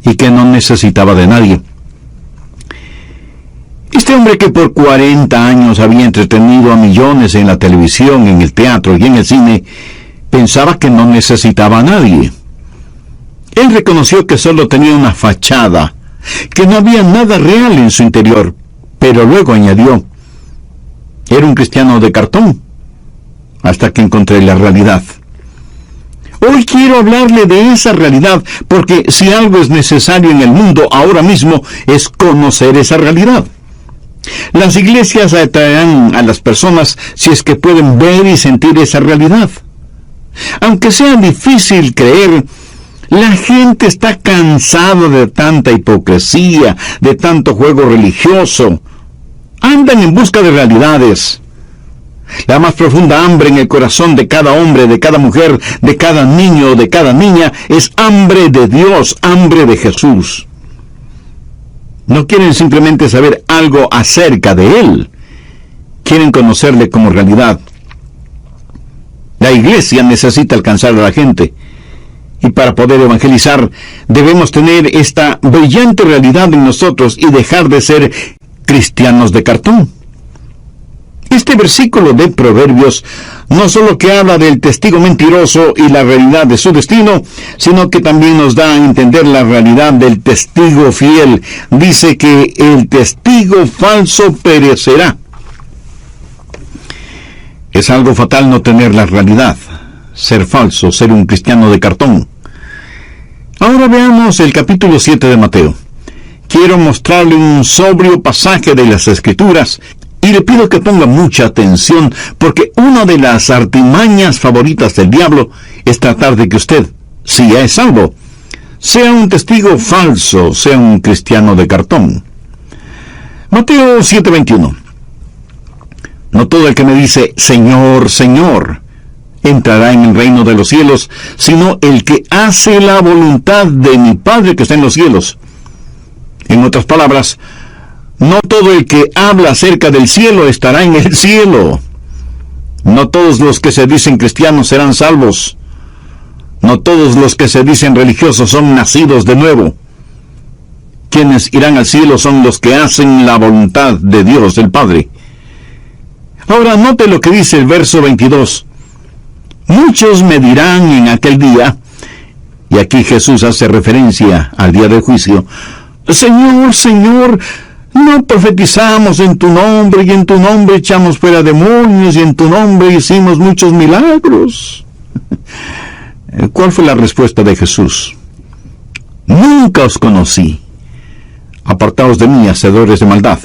y que no necesitaba de nadie. Este hombre que por 40 años había entretenido a millones en la televisión, en el teatro y en el cine, pensaba que no necesitaba a nadie. Él reconoció que solo tenía una fachada, que no había nada real en su interior, pero luego añadió: era un cristiano de cartón, hasta que encontré la realidad. Hoy quiero hablarle de esa realidad, porque si algo es necesario en el mundo ahora mismo es conocer esa realidad. Las iglesias atraerán a las personas si es que pueden ver y sentir esa realidad. Aunque sea difícil creer, la gente está cansada de tanta hipocresía, de tanto juego religioso. Andan en busca de realidades. La más profunda hambre en el corazón de cada hombre, de cada mujer, de cada niño, de cada niña, es hambre de Dios, hambre de Jesús. No quieren simplemente saber algo acerca de Él. Quieren conocerle como realidad. La iglesia necesita alcanzar a la gente. Y para poder evangelizar, debemos tener esta brillante realidad en nosotros y dejar de ser cristianos de cartón. Este versículo de Proverbios no solo que habla del testigo mentiroso y la realidad de su destino, sino que también nos da a entender la realidad del testigo fiel. Dice que el testigo falso perecerá. Es algo fatal no tener la realidad, ser falso, ser un cristiano de cartón. Ahora veamos el capítulo 7 de Mateo. Quiero mostrarle un sobrio pasaje de las Escrituras y le pido que ponga mucha atención, porque una de las artimañas favoritas del diablo es tratar de que usted, si ya es salvo, sea un testigo falso, sea un cristiano de cartón. Mateo 7:21. No todo el que me dice Señor, Señor, entrará en el reino de los cielos, sino el que hace la voluntad de mi Padre que está en los cielos. En otras palabras, no todo el que habla acerca del cielo estará en el cielo. No todos los que se dicen cristianos serán salvos. No todos los que se dicen religiosos son nacidos de nuevo. Quienes irán al cielo son los que hacen la voluntad de Dios, el Padre. Ahora note lo que dice el verso 22. Muchos me dirán en aquel día, y aquí Jesús hace referencia al día del juicio: Señor, Señor, no profetizamos en tu nombre, y en tu nombre echamos fuera demonios, y en tu nombre hicimos muchos milagros. ¿Cuál fue la respuesta de Jesús? Nunca os conocí. Apartaos de mí, hacedores de maldad.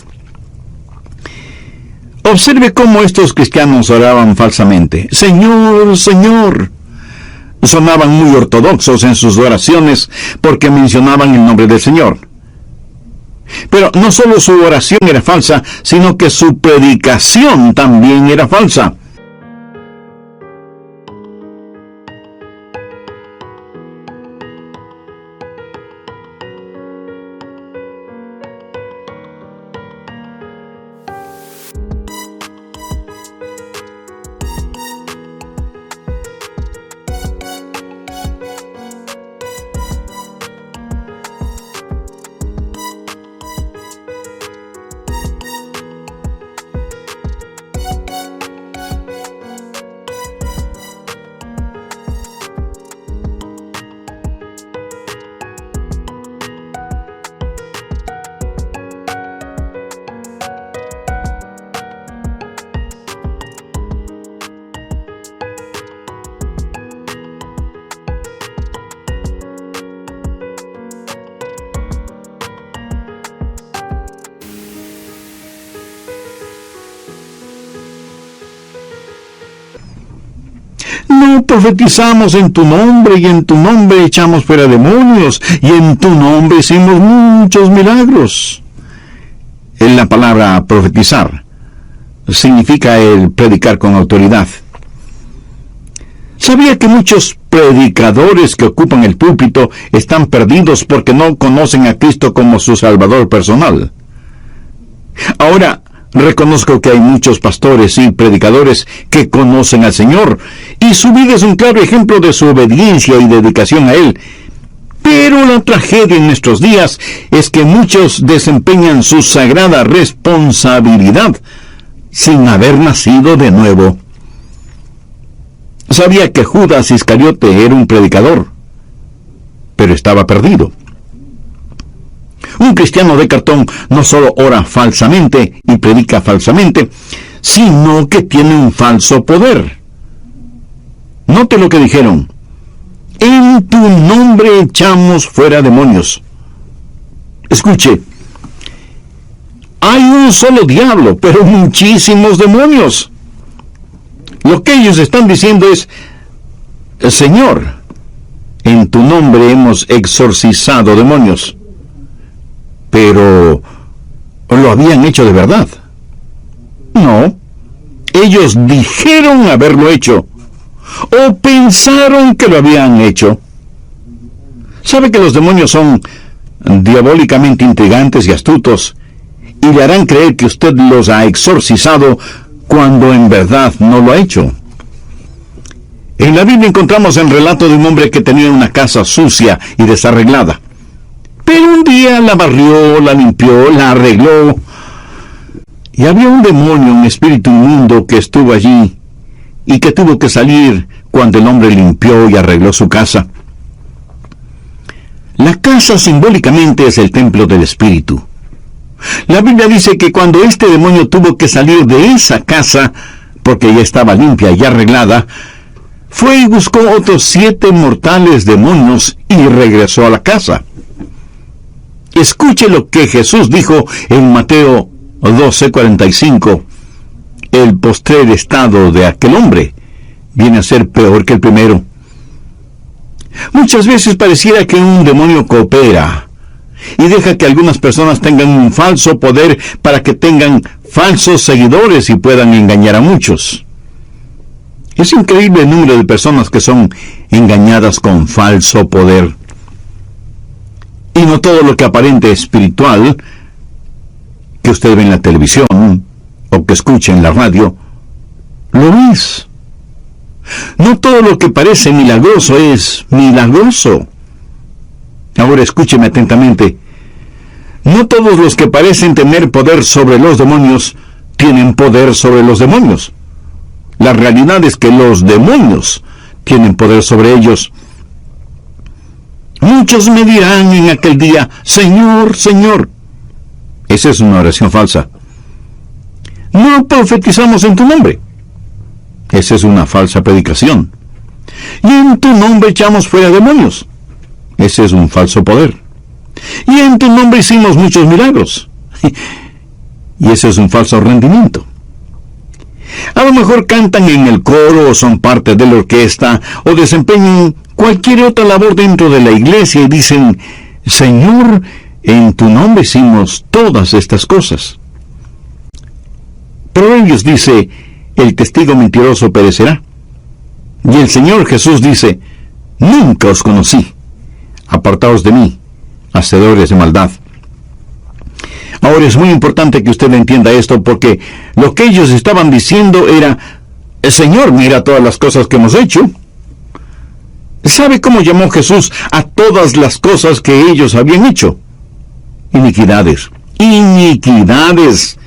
Observe cómo estos cristianos oraban falsamente. Señor, Señor. Sonaban muy ortodoxos en sus oraciones porque mencionaban el nombre del Señor. Pero no solo su oración era falsa, sino que su predicación también era falsa. No profetizamos en tu nombre, y en tu nombre echamos fuera demonios, y en tu nombre hicimos muchos milagros. En la palabra profetizar significa el predicar con autoridad. ¿Sabía que muchos predicadores que ocupan el púlpito están perdidos porque no conocen a Cristo como su Salvador personal? Ahora, reconozco que hay muchos pastores y predicadores que conocen al Señor, y su vida es un claro ejemplo de su obediencia y dedicación a Él. Pero la tragedia en nuestros días es que muchos desempeñan su sagrada responsabilidad sin haber nacido de nuevo. Sabía que Judas Iscariote era un predicador, pero estaba perdido. Un cristiano de cartón no solo ora falsamente y predica falsamente, sino que tiene un falso poder. Note lo que dijeron: en tu nombre echamos fuera demonios. Escuche, hay un solo diablo, pero muchísimos demonios. Lo que ellos están diciendo es: Señor, en tu nombre hemos exorcizado demonios. Pero ¿lo habían hecho de verdad? No. Ellos dijeron haberlo hecho, o pensaron que lo habían hecho. Sabe que los demonios son diabólicamente intrigantes y astutos, y le harán creer que usted los ha exorcizado cuando en verdad no lo ha hecho. En la Biblia encontramos el relato de un hombre que tenía una casa sucia y desarreglada. Pero un día la barrió, la limpió, la arregló, y había un demonio, un espíritu inmundo que estuvo allí y que tuvo que salir cuando el hombre limpió y arregló su casa. La casa simbólicamente es el templo del espíritu. La Biblia dice que cuando este demonio tuvo que salir de esa casa, porque ya estaba limpia y arreglada, fue y buscó otros 7 mortales demonios y regresó a la casa. Escuche lo que Jesús dijo en Mateo 12:45. El postrer estado de aquel hombre viene a ser peor que el primero. Muchas veces pareciera que un demonio coopera y deja que algunas personas tengan un falso poder para que tengan falsos seguidores y puedan engañar a muchos. Es increíble el número de personas que son engañadas con falso poder. Y no todo lo que aparente espiritual, que usted ve en la televisión o que escucha en la radio, lo es. No todo lo que parece milagroso es milagroso. Ahora escúcheme atentamente. No todos los que parecen tener poder sobre los demonios tienen poder sobre los demonios. La realidad es que los demonios tienen poder sobre ellos. Muchos me dirán en aquel día: Señor, Señor. Esa es una oración falsa. No profetizamos en tu nombre. Esa es una falsa predicación. Y en tu nombre echamos fuera demonios. Ese es un falso poder. Y en tu nombre hicimos muchos milagros. Y ese es un falso rendimiento. A lo mejor cantan en el coro o son parte de la orquesta o desempeñan cualquier otra labor dentro de la iglesia y dicen: Señor, en tu nombre hicimos todas estas cosas. Proverbios dice: el testigo mentiroso perecerá. Y el Señor Jesús dice: nunca os conocí. Apartaos de mí, hacedores de maldad. Ahora es muy importante que usted entienda esto, porque lo que ellos estaban diciendo era: Señor, mira todas las cosas que hemos hecho. ¿Sabe cómo llamó Jesús a todas las cosas que ellos habían hecho? Iniquidades. Iniquidades.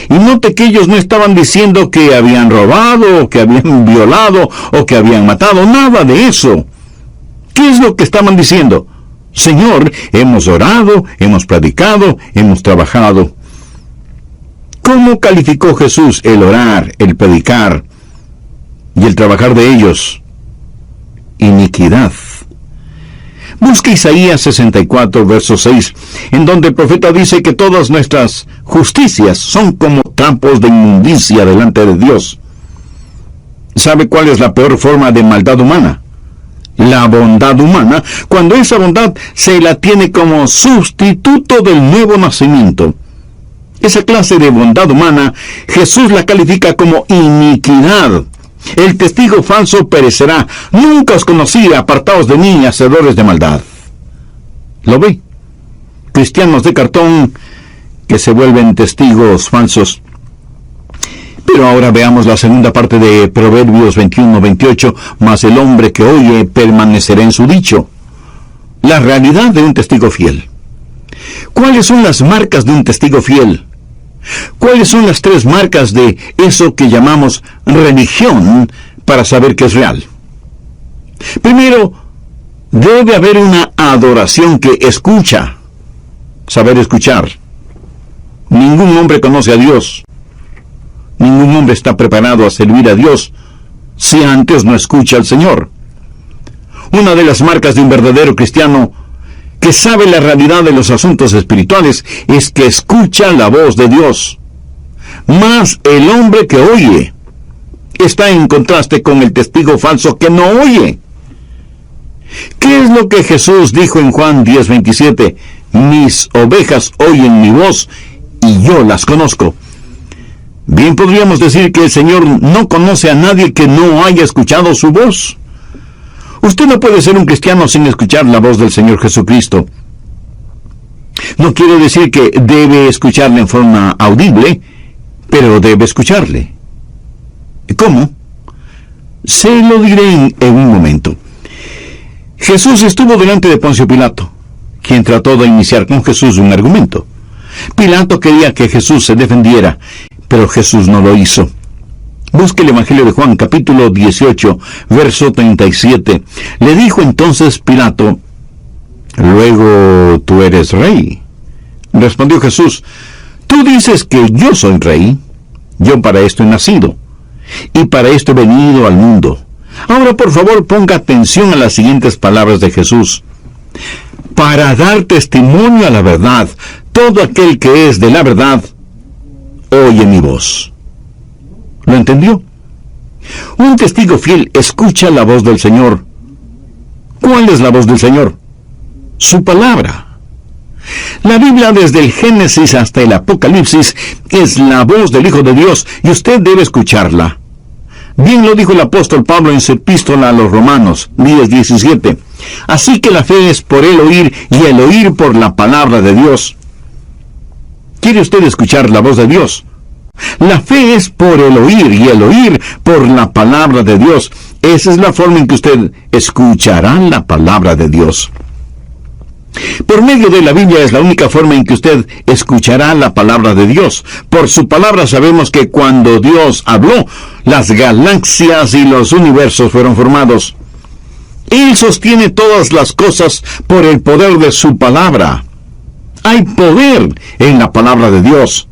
Y note que ellos no estaban diciendo que habían robado, o que habían violado, o que habían matado. Nada de eso. ¿Qué es lo que estaban diciendo? Señor, hemos orado, hemos predicado, hemos trabajado. ¿Cómo calificó Jesús el orar, el predicar y el trabajar de ellos? Iniquidad. Busque Isaías 64, verso 6, en donde el profeta dice que todas nuestras justicias son como trapos de inmundicia delante de Dios. ¿Sabe cuál es la peor forma de maldad humana? La bondad humana, cuando esa bondad se la tiene como sustituto del nuevo nacimiento. Esa clase de bondad humana, Jesús la califica como iniquidad. El testigo falso perecerá. Nunca os conocí, apartaos de mí, hacedores de maldad. ¿Lo ve? Cristianos de cartón que se vuelven testigos falsos. Pero ahora veamos la segunda parte de Proverbios 21-28. Mas el hombre que oye permanecerá en su dicho. la realidad de un testigo fiel. ¿Cuáles son las marcas de un testigo fiel? ¿Cuáles son las 3 marcas de eso que llamamos religión para saber que es real? Primero, debe haber una adoración que escucha. Saber escuchar. Ningún hombre conoce a Dios. Ningún hombre está preparado a servir a Dios si antes no escucha al Señor. Una de las marcas de un verdadero cristiano que sabe la realidad de los asuntos espirituales es que escucha la voz de Dios. Mas el hombre que oye está en contraste con el testigo falso que no oye. ¿Qué es lo que Jesús dijo en Juan 10:27? Mis ovejas oyen mi voz y yo las conozco. Bien podríamos decir que el Señor no conoce a nadie que no haya escuchado su voz. Usted no puede ser un cristiano sin escuchar la voz del Señor Jesucristo. No quiero decir que debe escucharle en forma audible, pero debe escucharle. ¿Cómo? Se lo diré en un momento. Jesús estuvo delante de Poncio Pilato, quien trató de iniciar con Jesús un argumento. Pilato quería que Jesús se defendiera, pero Jesús no lo hizo. Busque el Evangelio de Juan, capítulo 18, verso 37. Le dijo entonces Pilato: «¿Luego tú eres rey?». Respondió Jesús: «Tú dices que yo soy rey. Yo para esto he nacido, y para esto he venido al mundo». Ahora, por favor, ponga atención a las siguientes palabras de Jesús. «Para dar testimonio a la verdad, todo aquel que es de la verdad, oye mi voz». ¿Lo entendió? Un testigo fiel escucha la voz del Señor. ¿Cuál es la voz del Señor? Su palabra. La Biblia, desde el Génesis hasta el Apocalipsis, es la voz del Hijo de Dios, y usted debe escucharla. Bien lo dijo el apóstol Pablo en su epístola a los Romanos 10:17. Así que la fe es por el oír, y el oír por la palabra de Dios. ¿Quiere usted escuchar la voz de Dios? La fe es por el oír, y el oír por la palabra de Dios. Esa es la forma en que usted escuchará la palabra de Dios. Por medio de la Biblia es la única forma en que usted escuchará la palabra de Dios. Por su palabra sabemos que cuando Dios habló, las galaxias y los universos fueron formados. Él sostiene todas las cosas por el poder de su palabra. Hay poder en la palabra de Dios.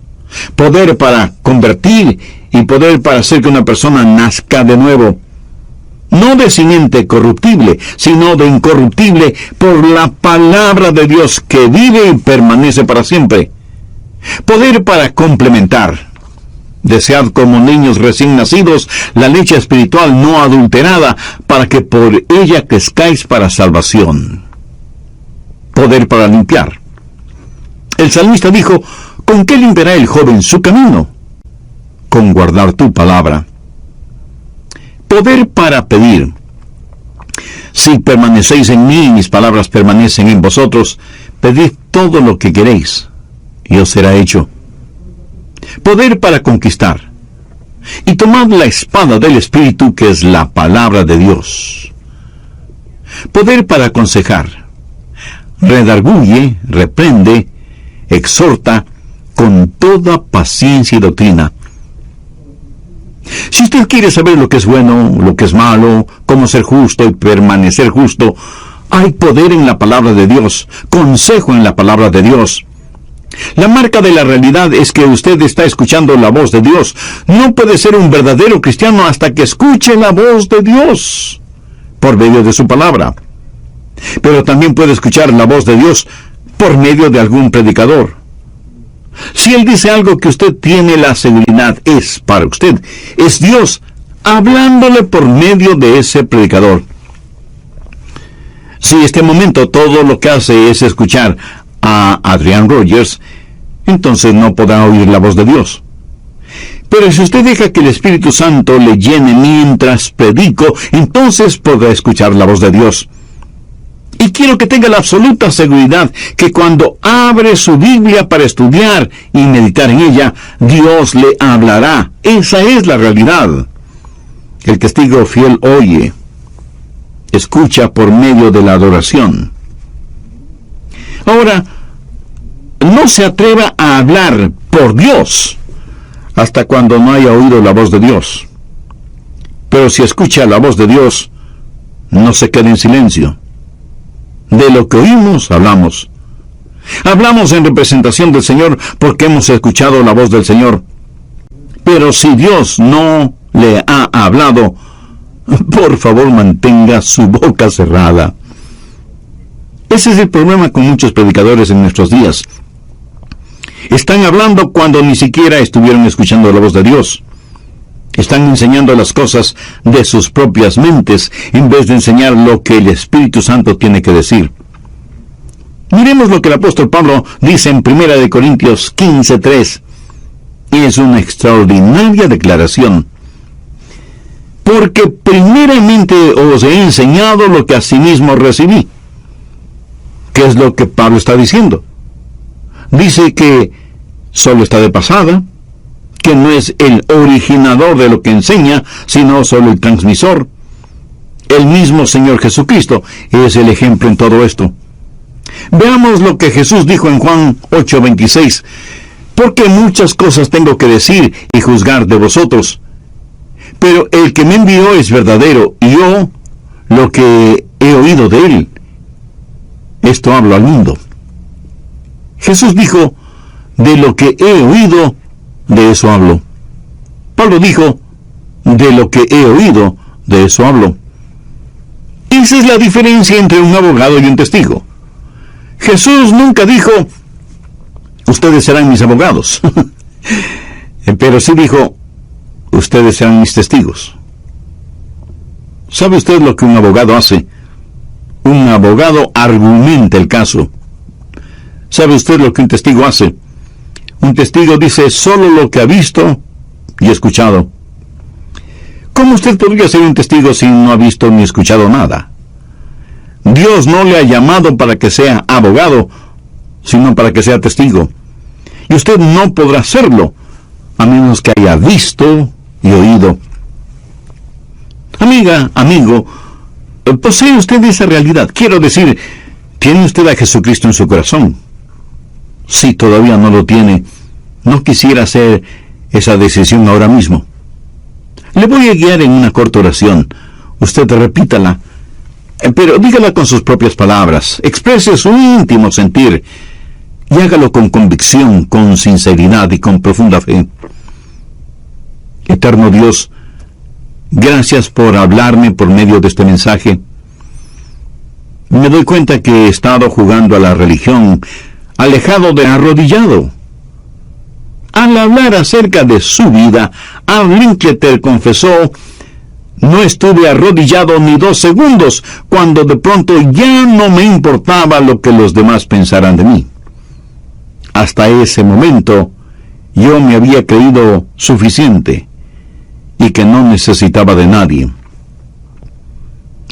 Poder para convertir y poder para hacer que una persona nazca de nuevo. No de simiente corruptible, sino de incorruptible por la palabra de Dios que vive y permanece para siempre. Poder para complementar. Desead como niños recién nacidos la leche espiritual no adulterada, para que por ella crezcáis para salvación. Poder para limpiar. El salmista dijo: ¿con qué limpiará el joven su camino? Con guardar tu palabra. Poder para pedir. Si permanecéis en mí y mis palabras permanecen en vosotros, pedid todo lo que queréis, y os será hecho. Poder para conquistar. Y tomad la espada del Espíritu, que es la palabra de Dios. Poder para aconsejar. Redarguye, reprende, exhorta con toda paciencia y doctrina. Si usted quiere saber lo que es bueno, lo que es malo, cómo ser justo y permanecer justo, hay poder en la palabra de Dios, consejo en la palabra de Dios. La marca de la realidad es que usted está escuchando la voz de Dios. No puede ser un verdadero cristiano hasta que escuche la voz de Dios por medio de su palabra. Pero también puede escuchar la voz de Dios por medio de algún predicador. Si él dice algo que usted tiene la seguridad es para usted, es Dios hablándole por medio de ese predicador. Si este momento todo lo que hace es escuchar a Adrian Rogers, entonces no podrá oír la voz de Dios. Pero si usted deja que el Espíritu Santo le llene mientras predico, entonces podrá escuchar la voz de Dios. Y quiero que tenga la absoluta seguridad que cuando abre su Biblia para estudiar y meditar en ella, Dios le hablará. Esa es la realidad. El testigo fiel oye, escucha por medio de la adoración. Ahora, no se atreva a hablar por Dios hasta cuando no haya oído la voz de Dios. Pero si escucha la voz de Dios, no se quede en silencio. De lo que oímos, hablamos. Hablamos en representación del Señor porque hemos escuchado la voz del Señor. Pero si Dios no le ha hablado, por favor mantenga su boca cerrada. Ese es el problema con muchos predicadores en nuestros días. Están hablando cuando ni siquiera estuvieron escuchando la voz de Dios. Están enseñando las cosas de sus propias mentes en vez de enseñar lo que el Espíritu Santo tiene que decir. Miremos lo que el apóstol Pablo dice en 1 Corintios 15:3. Y es una extraordinaria declaración. Porque primeramente os he enseñado lo que asimismo recibí. ¿Qué es lo que Pablo está diciendo? Dice que solo está de pasada, que no es el originador de lo que enseña, sino solo el transmisor. El mismo Señor Jesucristo es el ejemplo en todo esto. Veamos lo que Jesús dijo en Juan 8:26. Porque muchas cosas tengo que decir y juzgar de vosotros. Pero el que me envió es verdadero, y yo lo que he oído de él, esto hablo al mundo. Jesús dijo, de lo que he oído, de eso hablo. Pablo dijo, de lo que he oído, de eso hablo. Esa es la diferencia entre un abogado y un testigo. Jesús nunca dijo, ustedes serán mis abogados. Pero sí dijo, ustedes serán mis testigos. ¿Sabe usted lo que un abogado hace? Un abogado argumenta el caso. ¿Sabe usted lo que un testigo hace? Un testigo dice solo lo que ha visto y escuchado. ¿Cómo usted podría ser un testigo si no ha visto ni escuchado nada? Dios no le ha llamado para que sea abogado, sino para que sea testigo. Y usted no podrá hacerlo, a menos que haya visto y oído. Amiga, amigo, ¿posee usted esa realidad? Quiero decir, ¿tiene usted a Jesucristo en su corazón? Si todavía no lo tiene, no quisiera hacer esa decisión ahora mismo. Le voy a guiar en una corta oración. Usted repítala, pero dígala con sus propias palabras. Exprese su íntimo sentir y hágalo con convicción, con sinceridad y con profunda fe. Eterno Dios, gracias por hablarme por medio de este mensaje. Me doy cuenta que he estado jugando a la religión, alejado de arrodillado. Al hablar acerca de su vida, Al Linkletter confesó, no estuve arrodillado ni 2 segundos, cuando de pronto ya no me importaba lo que los demás pensaran de mí. Hasta ese momento, yo me había creído suficiente y que no necesitaba de nadie.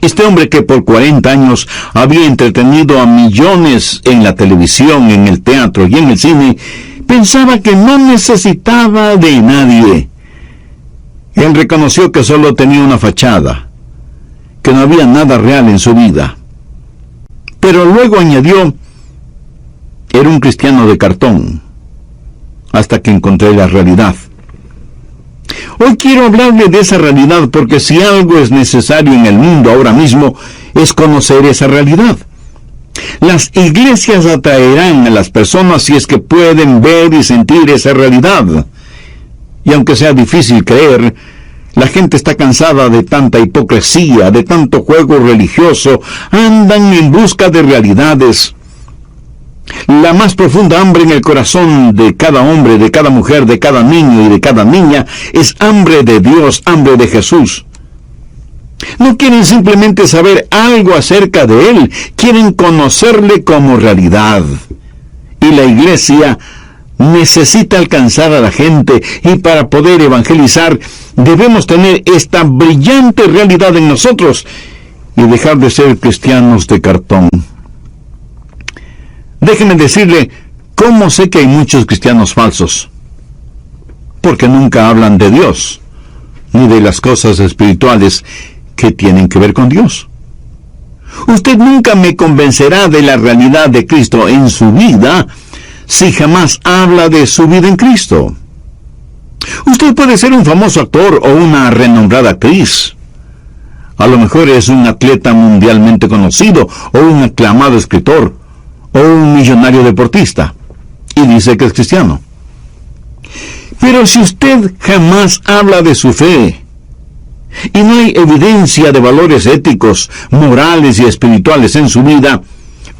Este hombre que por 40 años había entretenido a millones en la televisión, en el teatro y en el cine, pensaba que no necesitaba de nadie. Él reconoció que solo tenía una fachada, que no había nada real en su vida. Pero luego añadió, era un cristiano de cartón, hasta que encontré la realidad. Hoy quiero hablarle de esa realidad porque si algo es necesario en el mundo ahora mismo es conocer esa realidad. Las iglesias atraerán a las personas si es que pueden ver y sentir esa realidad. Y aunque sea difícil creer, la gente está cansada de tanta hipocresía, de tanto juego religioso, andan en busca de realidades. La más profunda hambre en el corazón de cada hombre, de cada mujer, de cada niño y de cada niña es hambre de Dios, hambre de Jesús. No quieren simplemente saber algo acerca de Él, quieren conocerle como realidad. Y la iglesia necesita alcanzar a la gente, y para poder evangelizar debemos tener esta brillante realidad en nosotros y dejar de ser cristianos de cartón. Déjeme decirle cómo sé que hay muchos cristianos falsos. Porque nunca hablan de Dios, ni de las cosas espirituales que tienen que ver con Dios. Usted nunca me convencerá de la realidad de Cristo en su vida si jamás habla de su vida en Cristo. Usted puede ser un famoso actor o una renombrada actriz. A lo mejor es un atleta mundialmente conocido o un aclamado escritor o un millonario deportista y dice que es cristiano. Pero si usted jamás habla de su fe y no hay evidencia de valores éticos, morales y espirituales en su vida,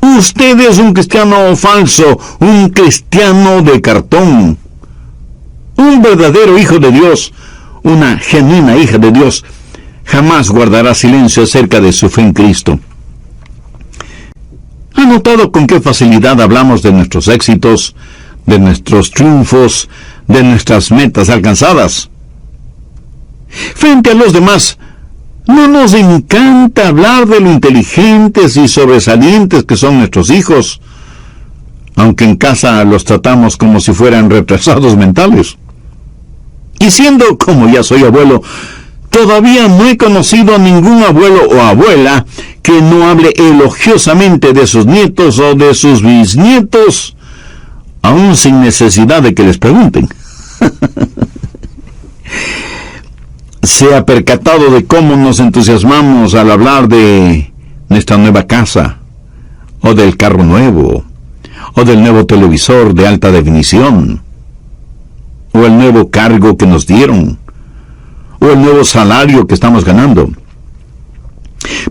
usted es un cristiano falso, un cristiano de cartón. Un verdadero hijo de Dios, una genuina hija de Dios, jamás guardará silencio acerca de su fe en Cristo. ¿Ha notado con qué facilidad hablamos de nuestros éxitos, de nuestros triunfos, de nuestras metas alcanzadas? Frente a los demás, no nos encanta hablar de lo inteligentes y sobresalientes que son nuestros hijos, aunque en casa los tratamos como si fueran retrasados mentales. Y siendo como ya soy abuelo, todavía no he conocido a ningún abuelo o abuela que no hable elogiosamente de sus nietos o de sus bisnietos, aún sin necesidad de que les pregunten. ¿Se ha percatado de cómo nos entusiasmamos al hablar de nuestra nueva casa, o del carro nuevo, o del nuevo televisor de alta definición, o el nuevo cargo que nos dieron, o el nuevo salario que estamos ganando?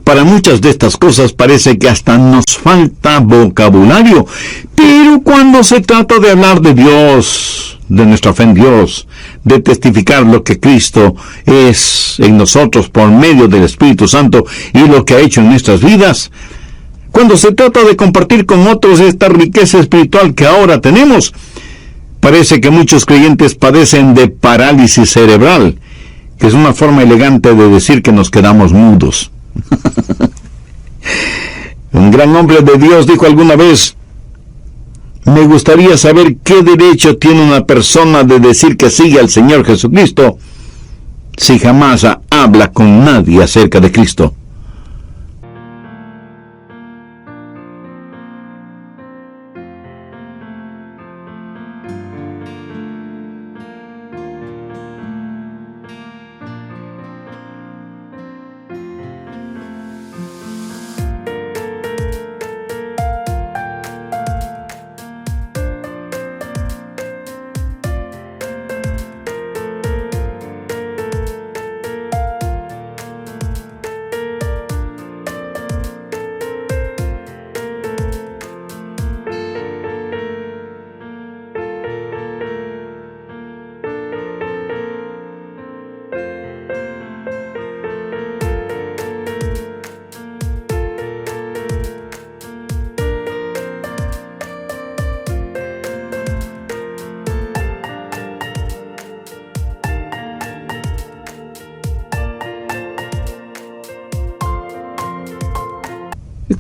Para muchas de estas cosas parece que hasta nos falta vocabulario, pero cuando se trata de hablar de Dios, de nuestra fe en Dios, de testificar lo que Cristo es en nosotros por medio del Espíritu Santo y lo que ha hecho en nuestras vidas, cuando se trata de compartir con otros esta riqueza espiritual que ahora tenemos, parece que muchos creyentes padecen de parálisis cerebral, que es una forma elegante de decir que nos quedamos mudos. Un gran hombre de Dios dijo alguna vez: me gustaría saber qué derecho tiene una persona de decir que sigue al Señor Jesucristo si jamás habla con nadie acerca de Cristo.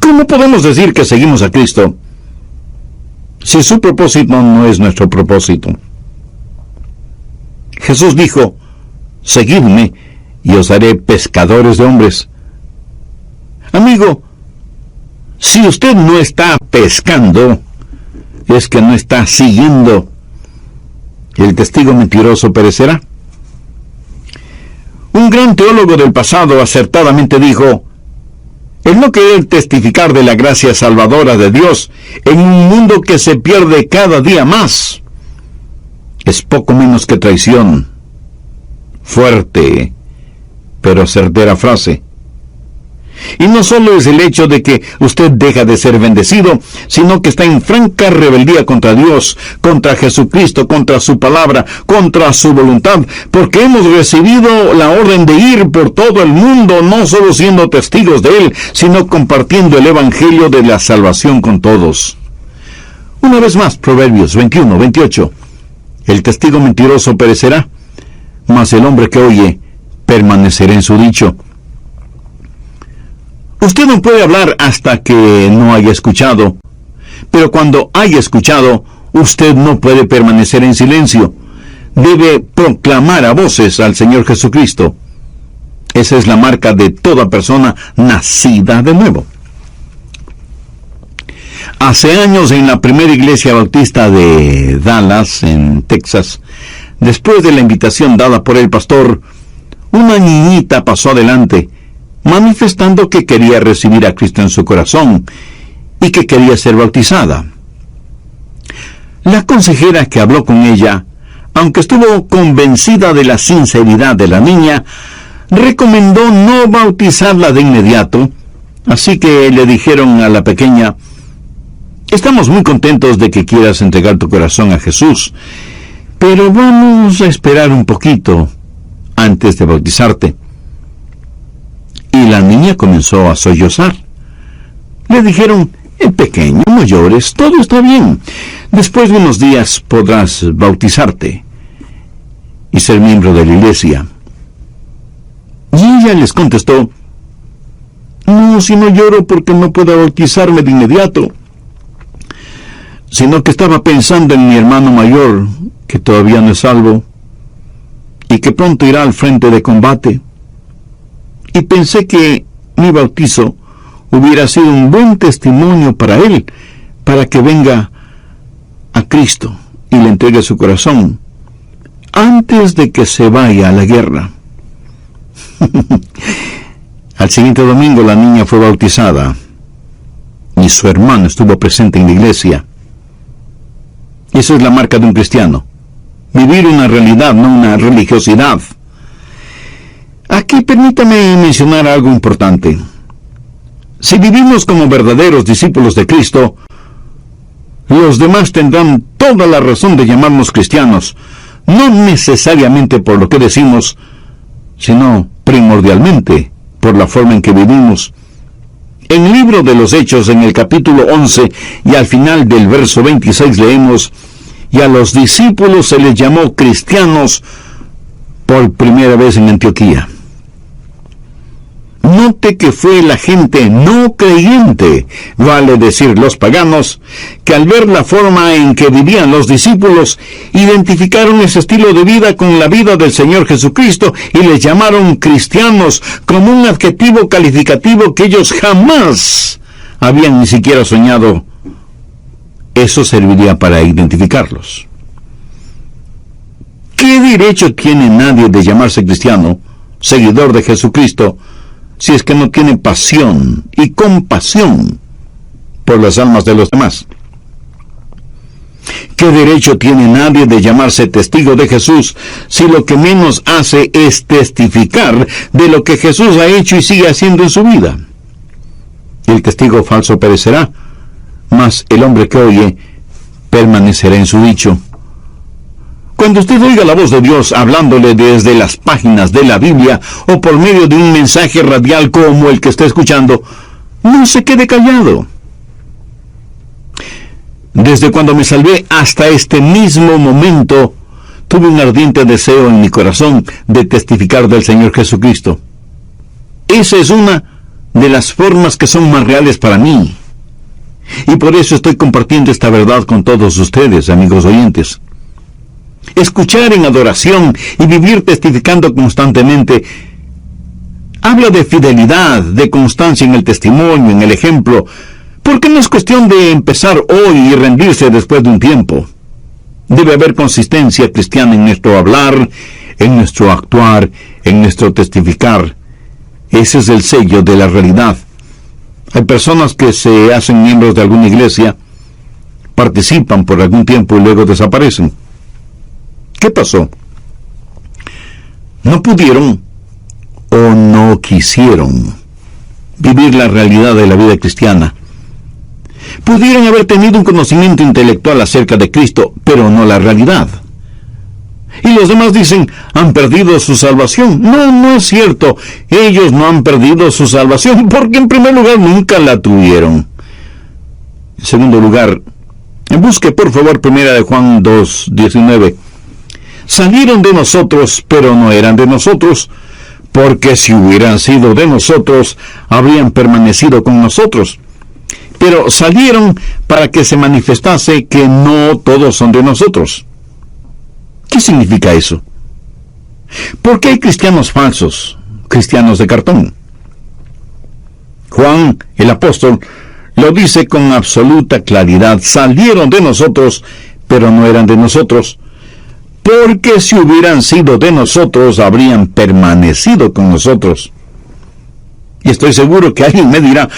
¿Cómo podemos decir que seguimos a Cristo si su propósito no es nuestro propósito? Jesús dijo: seguidme y os haré pescadores de hombres. Amigo, si usted no está pescando, es que no está siguiendo. El testigo mentiroso perecerá. Un gran teólogo del pasado acertadamente dijo: el no querer testificar de la gracia salvadora de Dios en un mundo que se pierde cada día más es poco menos que traición. Fuerte, pero certera frase. Y no solo es el hecho de que usted deja de ser bendecido, sino que está en franca rebeldía contra Dios, contra Jesucristo, contra su palabra, contra su voluntad, porque hemos recibido la orden de ir por todo el mundo, no solo siendo testigos de Él, sino compartiendo el Evangelio de la salvación con todos. Una vez más, Proverbios 21:28. El testigo mentiroso perecerá, mas el hombre que oye permanecerá en su dicho. Usted no puede hablar hasta que no haya escuchado, pero cuando haya escuchado, usted no puede permanecer en silencio. Debe proclamar a voces al Señor Jesucristo. Esa es la marca de toda persona nacida de nuevo. Hace años, en la primera iglesia bautista de Dallas, en Texas, después de la invitación dada por el pastor, una niñita pasó adelante, manifestando que quería recibir a Cristo en su corazón y que quería ser bautizada. La consejera que habló con ella, aunque estuvo convencida de la sinceridad de la niña, recomendó no bautizarla de inmediato, así que le dijeron a la pequeña: estamos muy contentos de que quieras entregar tu corazón a Jesús, pero vamos a esperar un poquito antes de bautizarte. Y la niña comenzó a sollozar. Le dijeron: pequeño, no llores, todo está bien. Después de unos días podrás bautizarte y ser miembro de la iglesia. Y ella les contestó: no, si no lloro porque no puedo bautizarme de inmediato, sino que estaba pensando en mi hermano mayor, que todavía no es salvo, y que pronto irá al frente de combate. Y pensé que mi bautizo hubiera sido un buen testimonio para él, para que venga a Cristo y le entregue su corazón, antes de que se vaya a la guerra. Al siguiente domingo la niña fue bautizada, y su hermano estuvo presente en la iglesia. Esa es la marca de un cristiano: vivir una realidad, no una religiosidad. Aquí permítame mencionar algo importante. Si vivimos como verdaderos discípulos de Cristo, los demás tendrán toda la razón de llamarnos cristianos, no necesariamente por lo que decimos, sino primordialmente por la forma en que vivimos. En el libro de los Hechos, en el capítulo 11 y al final del verso 26 leemos: y a los discípulos se les llamó cristianos por primera vez en Antioquía. Note que fue la gente no creyente, vale decir los paganos, que al ver la forma en que vivían los discípulos, identificaron ese estilo de vida con la vida del Señor Jesucristo y les llamaron cristianos, como un adjetivo calificativo que ellos jamás habían ni siquiera soñado. Eso serviría para identificarlos. ¿Qué derecho tiene nadie de llamarse cristiano, seguidor de Jesucristo, si es que no tiene pasión y compasión por las almas de los demás? ¿Qué derecho tiene nadie de llamarse testigo de Jesús si lo que menos hace es testificar de lo que Jesús ha hecho y sigue haciendo en su vida? El testigo falso perecerá, mas el hombre que oye permanecerá en su dicho. Cuando usted oiga la voz de Dios hablándole desde las páginas de la Biblia o por medio de un mensaje radial como el que está escuchando, no se quede callado. Desde cuando me salvé hasta este mismo momento, tuve un ardiente deseo en mi corazón de testificar del Señor Jesucristo. Esa es una de las formas que son más reales para mí. Y por eso estoy compartiendo esta verdad con todos ustedes, amigos oyentes. Escuchar en adoración y vivir testificando constantemente habla de fidelidad, de constancia en el testimonio, en el ejemplo, porque no es cuestión de empezar hoy y rendirse después de un tiempo. Debe haber consistencia cristiana en nuestro hablar, en nuestro actuar, en nuestro testificar. Ese es el sello de la realidad. Hay personas que se hacen miembros de alguna iglesia, participan por algún tiempo y luego desaparecen. ¿Qué pasó? No pudieron o no quisieron vivir la realidad de la vida cristiana. Pudieron haber tenido un conocimiento intelectual acerca de Cristo, pero no la realidad. Y los demás dicen: han perdido su salvación. No, no es cierto. Ellos no han perdido su salvación, porque en primer lugar nunca la tuvieron. En segundo lugar, busque por favor 1 de Juan 2:19. Salieron de nosotros, pero no eran de nosotros, porque si hubieran sido de nosotros, habrían permanecido con nosotros. Pero salieron para que se manifestase que no todos son de nosotros. ¿Qué significa eso? ¿Por qué hay cristianos falsos, cristianos de cartón? Juan, el apóstol, Lo dice con absoluta claridad. Salieron de nosotros, pero no eran de nosotros. Porque si hubieran sido de nosotros, habrían permanecido con nosotros. Y estoy seguro que alguien me dirá,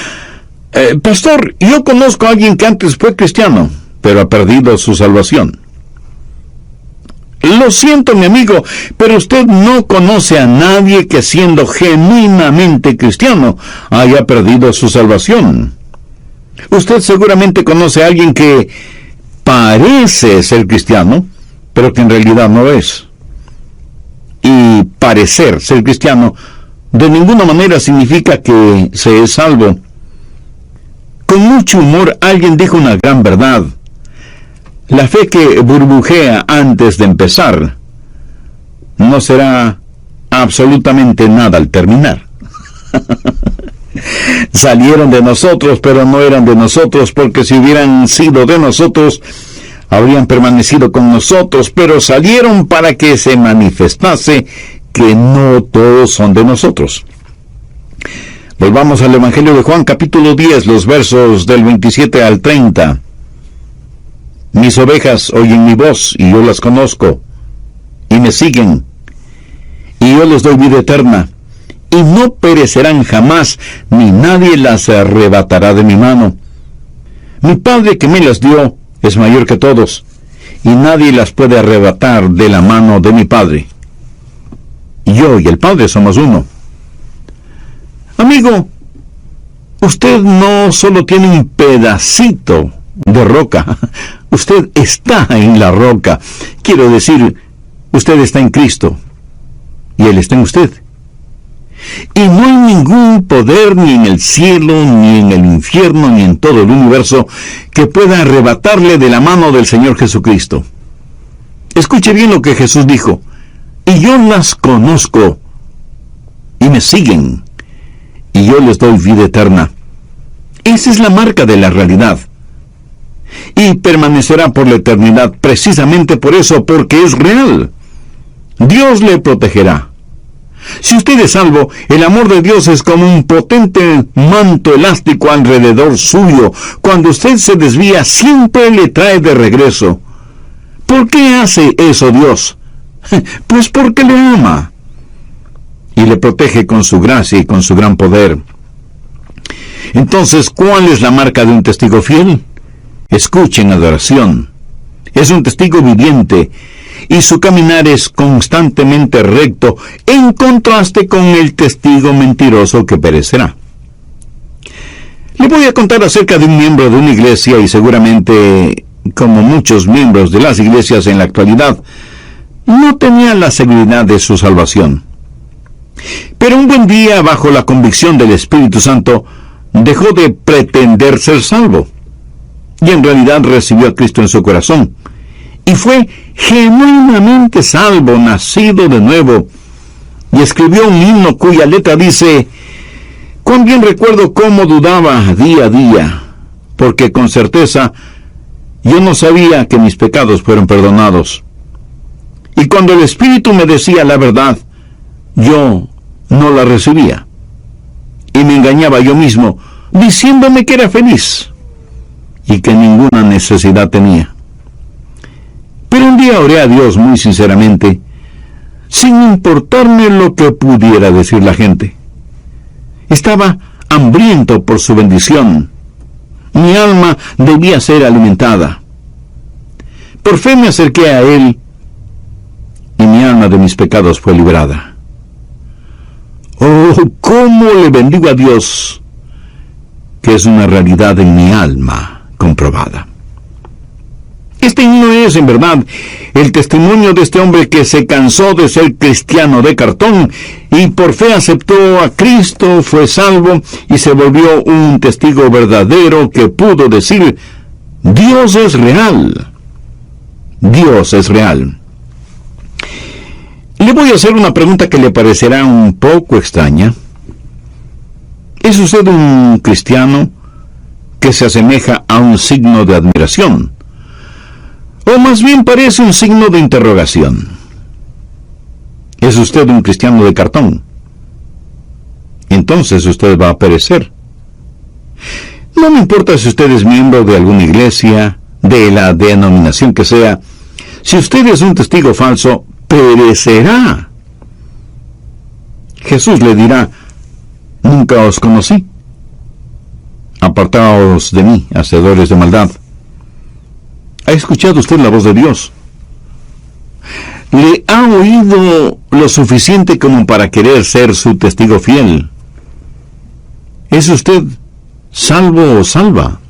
pastor, yo conozco a alguien que antes fue cristiano, pero ha perdido su salvación. Lo siento, mi amigo, pero usted no conoce a nadie que siendo genuinamente cristiano haya perdido su salvación. Usted seguramente conoce a alguien que parece ser cristiano, pero que en realidad no es. Y parecer ser cristiano de ninguna manera significa que se es salvo. Con mucho humor alguien dijo una gran verdad. La fe que burbujea antes de empezar no será absolutamente nada al terminar. Salieron de nosotros, pero no eran de nosotros, porque si hubieran sido de nosotros, habrían permanecido con nosotros, pero salieron para que se manifestase que no todos son de nosotros. Volvamos al Evangelio de Juan, capítulo 10, los versos del 27 al 30. Mis ovejas oyen mi voz, y yo las conozco, y me siguen, y yo les doy vida eterna, y no perecerán jamás, ni nadie las arrebatará de mi mano. Mi Padre que me las dio es mayor que todos, y nadie las puede arrebatar de la mano de mi Padre. Yo y el Padre somos uno. Amigo, usted no solo tiene un pedacito de roca, usted está en la roca. Quiero decir, usted está en Cristo, y Él está en usted. Y no hay ningún poder ni en el cielo, ni en el infierno, ni en todo el universo que pueda arrebatarle de la mano del Señor Jesucristo. Escuche bien lo que Jesús dijo. Y yo las conozco, y me siguen, y yo les doy vida eterna. Esa es la marca de la realidad. Y permanecerá por la eternidad precisamente por eso, porque es real. Dios le protegerá. Si usted es salvo, el amor de Dios es como un potente manto elástico alrededor suyo. Cuando usted se desvía, siempre le trae de regreso. ¿Por qué hace eso Dios? Pues porque le ama. Y le protege con su gracia y con su gran poder. Entonces, ¿cuál es la marca de un testigo fiel? Escuchen, adoración. Es un testigo viviente, y su caminar es constantemente recto, en contraste con el testigo mentiroso que perecerá. Le voy a contar acerca de un miembro de una iglesia, y seguramente, como muchos miembros de las iglesias en la actualidad, no tenía la seguridad de su salvación. Pero un buen día, bajo la convicción del Espíritu Santo, dejó de pretender ser salvo, y en realidad recibió a Cristo en su corazón, y fue genuinamente salvo, nacido de nuevo, y escribió un himno cuya letra dice: cuán bien recuerdo cómo dudaba día a día, porque con certeza yo no sabía que mis pecados fueron perdonados. Y cuando el Espíritu me decía la verdad, yo no la recibía, y me engañaba yo mismo, diciéndome que era feliz, y que ninguna necesidad tenía. Pero un día oré a Dios muy sinceramente, sin importarme lo que pudiera decir la gente. Estaba hambriento por su bendición. Mi alma debía ser alimentada. Por fe me acerqué a Él, y mi alma de mis pecados fue librada. Oh, cómo le bendigo a Dios, que es una realidad en mi alma comprobada. Este himno es, en verdad, el testimonio de este hombre que se cansó de ser cristiano de cartón y por fe aceptó a Cristo, fue salvo y se volvió un testigo verdadero que pudo decir: Dios es real. Dios es real. Le voy a hacer una pregunta que le parecerá un poco extraña. ¿Es usted un cristiano que se asemeja a un signo de admiración? O más bien parece un signo de interrogación. ¿Es usted un cristiano de cartón? Entonces usted va a perecer. No me importa si usted es miembro de alguna iglesia, de la denominación que sea. Si usted es un testigo falso, perecerá. Jesús le dirá: nunca os conocí. Apartaos de mí, hacedores de maldad. ¿Ha escuchado usted la voz de Dios? ¿Le ha oído lo suficiente como para querer ser su testigo fiel? ¿Es usted salvo o salva?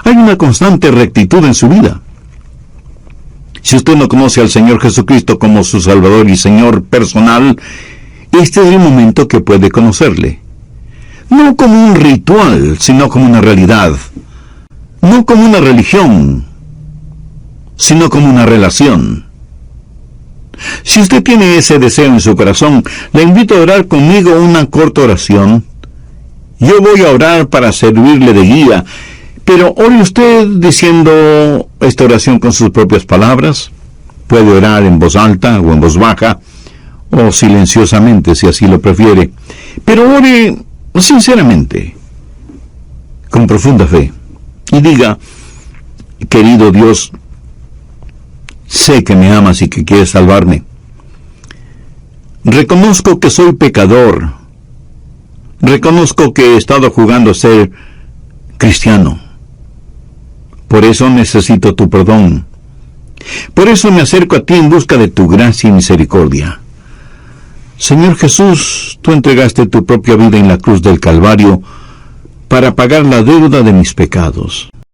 Hay una constante rectitud en su vida. Si usted no conoce al Señor Jesucristo como su Salvador y Señor personal, este es el momento que puede conocerle. No como un ritual, sino como una realidad. No como una religión, sino como una relación. Si usted tiene ese deseo en su corazón, le invito a orar conmigo una corta oración. Yo voy a orar para servirle de guía, pero ore usted diciendo esta oración con sus propias palabras. Puede orar en voz alta o en voz baja, o silenciosamente si así lo prefiere. Pero ore sinceramente, con profunda fe, y diga: querido Dios, sé que me amas y que quieres salvarme. Reconozco que soy pecador. Reconozco que he estado jugando a ser cristiano. Por eso necesito tu perdón. Por eso me acerco a ti en busca de tu gracia y misericordia. Señor Jesús, tú entregaste tu propia vida en la cruz del Calvario para pagar la deuda de mis pecados.